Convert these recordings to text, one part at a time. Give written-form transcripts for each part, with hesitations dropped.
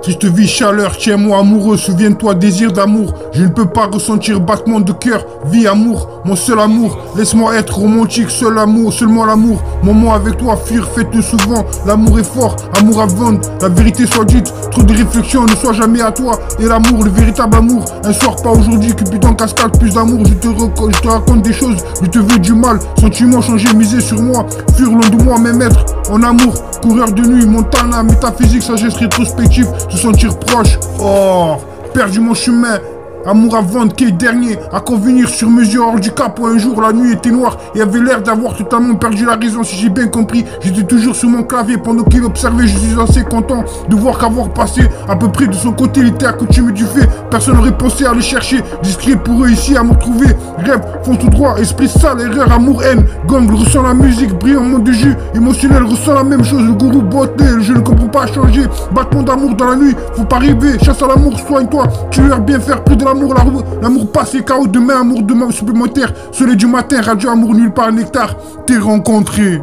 Triste vie, chaleur, tiens-moi amoureux, souviens-toi, désir d'amour. Je ne peux pas ressentir battement de cœur, vie, amour, mon seul amour. Laisse-moi être romantique, seul amour, seulement l'amour. Moment avec toi, fuir, faites-le souvent. L'amour est fort, amour à vendre, la vérité soit dite. Trop de réflexions, ne sois jamais à toi. Et l'amour, le véritable amour. Un soir, pas aujourd'hui, Cupidon cascade, plus d'amour. Je te raconte des choses, je te veux du mal. Sentiments changés, miser sur moi. Fuir loin de moi, mes maîtres, en amour. Coureur de nuit, Montana, métaphysique, sagesse rétrospective. Se sentir proche, oh, perdu mon chemin. Amour à vendre, qui est dernier, à convenir sur mesure hors du cap. Où un jour la nuit était noire et avait l'air d'avoir totalement perdu la raison. Si j'ai bien compris, j'étais toujours sur mon clavier pendant qu'il observait. Je suis assez content de voir qu'avoir passé à peu près de son côté, il était accoutumé du fait. Personne n'aurait pensé à le chercher, discret pour eux ici à me retrouver. Rêve, font tout droit, esprit sale, erreur, amour, haine. Gang ressent la musique, brillant monde de jus. Émotionnel ressent la même chose, le gourou botté, je ne comprends pas changer. Battement d'amour dans la nuit, faut pas rêver. Chasse à l'amour, soigne-toi, tu leur bien faire plus de l'amour passé, chaos demain, amour demain supplémentaire. Soleil du matin, radio amour nulle part, nectar. T'es rencontré.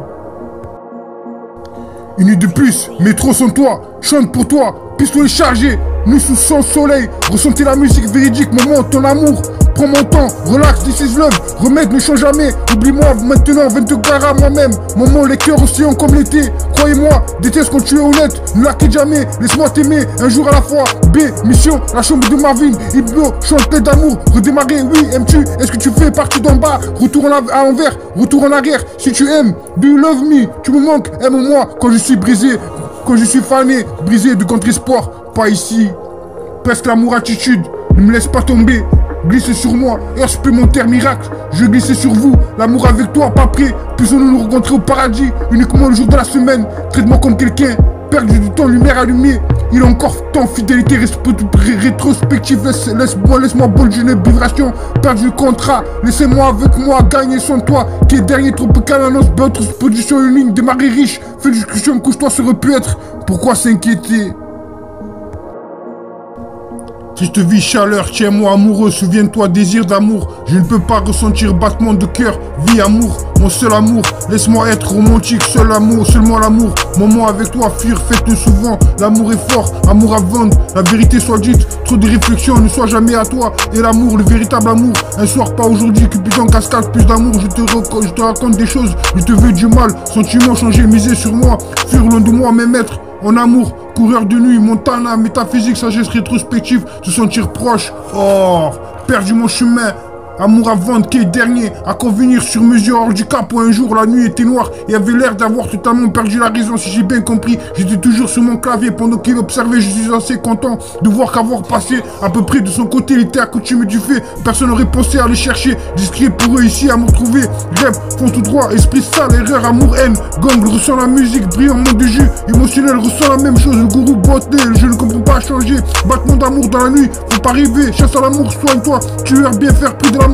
Une nuit de plus, métro sans toi, chante pour toi, pistolet chargé, nous sous son soleil, ressentez la musique véridique, moment, ton amour. Prends mon temps, relax, this is love, remède ne change jamais. Oublie-moi maintenant, 22 carats moi-même. Moment, les cœurs océans comme l'été. Croyez-moi, déteste quand tu es honnête. Ne la quitte jamais, laisse-moi t'aimer, un jour à la fois. B, mission, la chambre de Marvin. Hypno, chante plein d'amour. Redémarrer, oui, aimes-tu? Est-ce que tu fais partie d'en bas? Retour à l'envers, retour en arrière. Si tu aimes, do you love me? Tu me manques, aime-moi quand je suis brisé. Quand je suis fané, brisé de contre-espoir. Pas ici. Presque l'amour attitude, ne me laisse pas tomber. Glissez sur moi, heure supplémentaire miracle. Je glissais sur vous, l'amour avec toi, pas prêt. Puissions-nous nous rencontrer au paradis, uniquement le jour de la semaine. Traite-moi comme quelqu'un, perdu du temps, lumière allumée. Il a encore temps, fidélité rétrospective. Laisse-moi bonne jeune vibration. Perdu le contrat, laissez-moi avec moi, gagner sans toi. Qui est dernier tropical annonce, d'autres position une ligne, démarrer riche. Fais discussion, couche-toi, ça aurait pu être. Pourquoi s'inquiéter? Triste vie, chaleur, tiens-moi amoureux, souviens-toi, désir d'amour. Je ne peux pas ressentir battement de cœur, vie, amour, mon seul amour. Laisse-moi être romantique, seul amour, seulement l'amour. Moment avec toi, fuir, faites-le souvent. L'amour est fort, amour à vendre, la vérité soit dite. Trop de réflexions, ne sois jamais à toi. Et l'amour, le véritable amour. Un soir, pas aujourd'hui, Cupidon cascade, plus d'amour. Je te raconte des choses, je te veux du mal. Sentiments changés, miser sur moi. Fuir loin de moi, mes maîtres. En amour, coureur de nuit, Montana, métaphysique, sagesse rétrospective, se sentir proche, oh, perdu mon chemin. Amour à vendre, qui est dernier, à convenir sur mesure hors du cap. Où un jour la nuit était noire et avait l'air d'avoir totalement perdu la raison. Si j'ai bien compris, j'étais toujours sur mon clavier pendant qu'il observait. Je suis assez content de voir qu'avoir passé à peu près de son côté, il était accoutumé du fait. Personne n'aurait pensé à le chercher, discret pour eux ici à me retrouver. Rêve, font tout droit, esprit sale, erreur, amour, haine. Gang ressent la musique, brillant monde de jus. Émotionnel ressent la même chose, le gourou botté, je ne comprends pas changer. Battement d'amour dans la nuit, faut pas rêver. Chasse à l'amour, soigne-toi, tu leur bien faire plus de l'amour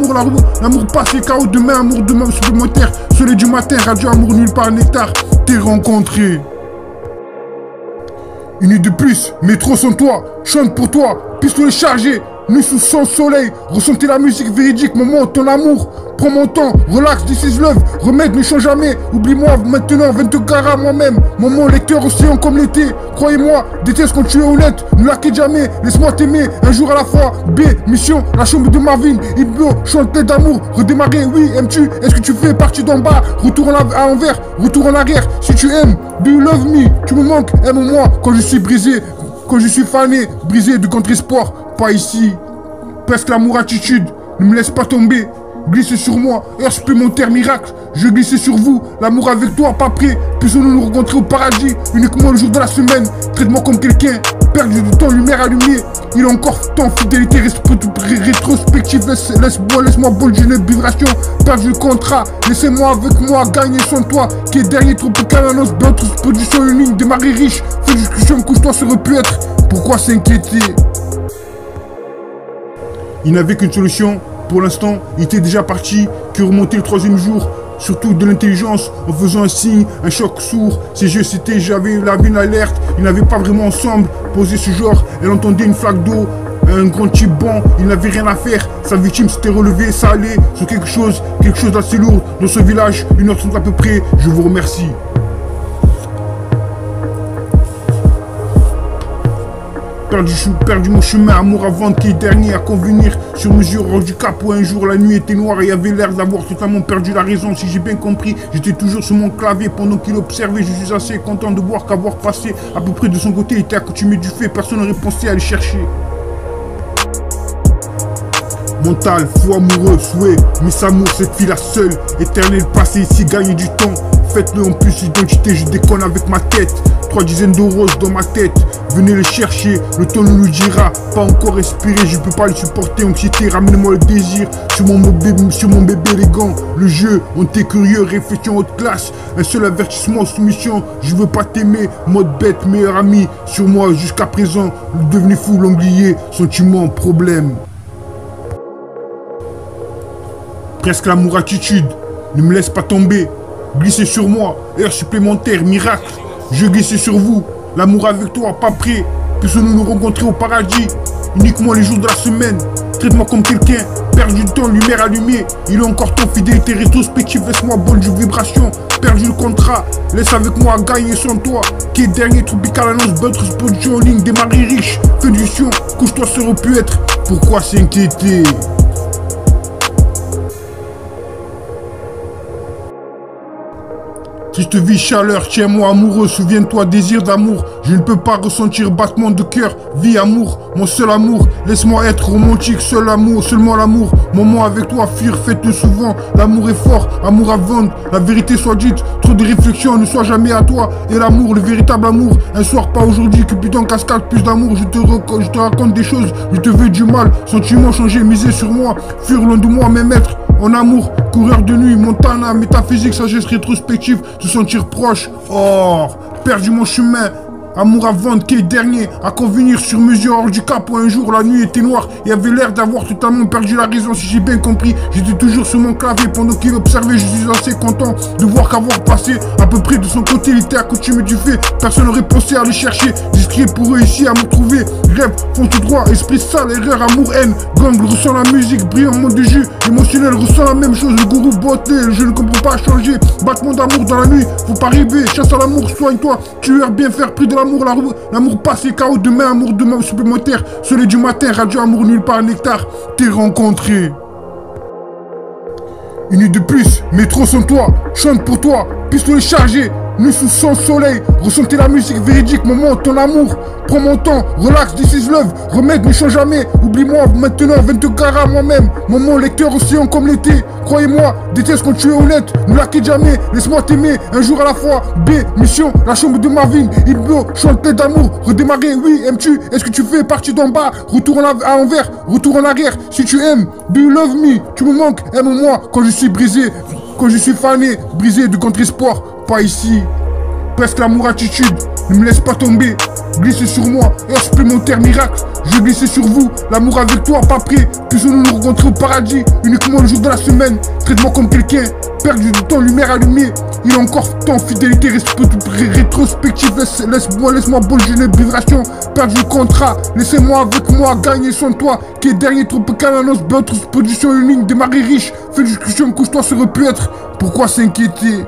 passé, chaos demain, amour demain supplémentaire. Soleil du matin, radio amour nulle part, nectar. T'es rencontré. Une nuit de plus, métro sans toi, chante pour toi, pistolet chargé, nous sous son soleil, ressentez la musique véridique, moment, ton amour. Prends mon temps, relax, this is love, remède ne change jamais. Oublie-moi maintenant, 22 carats moi-même. Moment, lecteur océan comme l'été. Croyez-moi, déteste quand tu es honnête. Ne la quitte jamais, laisse-moi t'aimer, un jour à la fois. B, mission, la chambre de Marvin. Hypno, chante plein d'amour, redémarrer, oui, aimes-tu? Est-ce que tu fais partie d'en bas? Retour à l'envers, retour en arrière. Si tu aimes, do you love me? Tu me manques, aime-moi quand je suis brisé. Quand je suis fané, brisé de contre-espoir. Pas ici. Presque l'amour attitude, ne me laisse pas tomber. Glissez sur moi, heure supplémentaire miracle. Je glissais sur vous, l'amour avec toi, pas prêt. Puissions-nous nous rencontrer au paradis, uniquement le jour de la semaine. Traite-moi comme quelqu'un, perdu du temps, lumière allumée. Il a encore temps, fidélité rétrospective. Laisse-moi bonne jeune vibration. Perdu le contrat, laissez-moi avec moi, gagner sans toi. Qui est dernier tropical annonce, d'autres position une ligne, démarrer riche. Fais discussion, couche-toi, ça aurait pu être. Pourquoi s'inquiéter? Il n'avait qu'une solution. Pour l'instant, il était déjà parti, que remonter le troisième jour. Surtout de l'intelligence, en faisant un signe, un choc sourd. Ses yeux c'était, j'avais la une alerte. Ils n'avaient pas vraiment ensemble posé ce genre. Elle entendait une flaque d'eau, un grand type bon. Il n'avait rien à faire. Sa victime s'était relevée, ça allait sur quelque chose d'assez lourd. Dans ce village, 1h30 à peu près. Je vous remercie. Perdu mon chemin, amour avant qui est dernier à convenir. Sur mesure, hors du cap où un jour la nuit était noire et avait l'air d'avoir totalement perdu la raison. Si j'ai bien compris, j'étais toujours sur mon clavier pendant qu'il observait. Je suis assez content de voir qu'avoir passé à peu près de son côté, il était accoutumé du fait. Personne n'aurait pensé à le chercher. Mental, fou amoureux, souhait, Miss Amour, cette fille la seule. Éternel passé ici, gagner du temps. Faites-le en plus, identité, je déconne avec ma tête. 3 dizaines de roses dans ma tête. Venez le chercher, le temps nous le dira. Pas encore respirer, je peux pas le supporter. Anxiété, ramenez-moi le désir. Sur mon bébé élégant. Le jeu, on t'est curieux, réflexion haute classe. Un seul avertissement, soumission. Je veux pas t'aimer, mode bête, meilleur ami. Sur moi jusqu'à présent, devenu fou, l'anglier. Sentiment, problème. Presque l'amour attitude, ne me laisse pas tomber. Glissez sur moi, heure supplémentaire, miracle. Je glisse sur vous, l'amour avec toi, pas prêt. Puissions-nous nous rencontrer au paradis, uniquement les jours de la semaine. Traite-moi comme quelqu'un, perdu du temps, lumière allumée. Il est encore temps, fidélité rétrospective, laisse-moi bonne vibration. Perdu le contrat, laisse avec moi gagner sans toi. Qui est dernier, tropical annonce, votre exposition en ligne, démarrer riche. Fais du sion, couche-toi, ça aurait pu être. Pourquoi s'inquiéter? Triste vie, chaleur, tiens-moi amoureux, souviens-toi, désir d'amour. Je ne peux pas ressentir battement de cœur. Vie, amour, mon seul amour. Laisse-moi être romantique, seul amour, seulement l'amour. Moment avec toi, fuir, faites-le souvent. L'amour est fort, amour à vendre. La vérité soit dite, trop de réflexions ne soient jamais à toi. Et l'amour, le véritable amour. Un soir, pas aujourd'hui, Cupidon cascade, plus d'amour. Je te raconte des choses, je te veux du mal. Sentiments changés, miser sur moi. Fuir loin de moi, mes maîtres. En amour, coureur de nuit, Montana, métaphysique, sagesse rétrospective, se sentir proche, or, perdu mon chemin, amour à vendre, qui est dernier, à convenir sur mesure hors du cap où un jour la nuit était noire et avait l'air d'avoir totalement perdu la raison. Si j'ai bien compris, j'étais toujours sur mon clavier pendant qu'il observait. Je suis assez content de voir qu'avoir passé à peu près de son côté, il était accoutumé du fait. Personne n'aurait pensé à le chercher, discret pour eux ici à me trouver. Rêve, font tout droit, esprit sale, erreur, amour, haine. Gang ressent la musique, brillant monde de jus, émotionnel ressent la même chose. Le gourou botté, je ne comprends pas changer. Battement d'amour dans la nuit, faut pas rêver, chasse à l'amour, soigne-toi. Tueur bien faire, prix de l'amour, l'amour passe les chaos demain, amour demain supplémentaire. Soleil du matin, radio amour nulle part, nectar. T'es rencontré. Une nuit de plus, métro sans toi, chante pour toi, pistolet chargé. Nous sous son soleil, ressentez la musique véridique, moment, ton amour. Prends mon temps, relax, this is love. Remède ne change jamais, oublie-moi maintenant, 22 carats moi-même. Moment, lecteur océan comme l'été. Croyez-moi, déteste quand tu es honnête, ne la quitte jamais, laisse-moi t'aimer, un jour à la fois. B, mission, la chambre de Marvin, Iblo, chante d'amour, redémarrer, oui, aimes-tu? Est-ce que tu fais partie d'en bas? Retour à l'envers, retour en arrière, si tu aimes, do you love me? Tu me manques, aime-moi, quand je suis brisé, quand je suis fané, brisé de contre-espoir, pas ici. Presque l'amour attitude, ne me laisse pas tomber. Glissez sur moi, heure supplémentaire miracle. Je glisse sur vous, l'amour avec toi, pas prêt. Puissions-nous nous rencontrer au paradis, uniquement le jour de la semaine. Traite-moi comme quelqu'un, perdu du temps, lumière allumée. Il y a encore temps, fidélité, rétrospective. Laisse-moi bonne vibration. Perdu le contrat, laissez-moi avec moi, gagner sans toi. Qui est dernier tropical annonce, votre position unique, démarrer riche. Fais discussion, couche-toi, ça aurait pu être. Pourquoi s'inquiéter?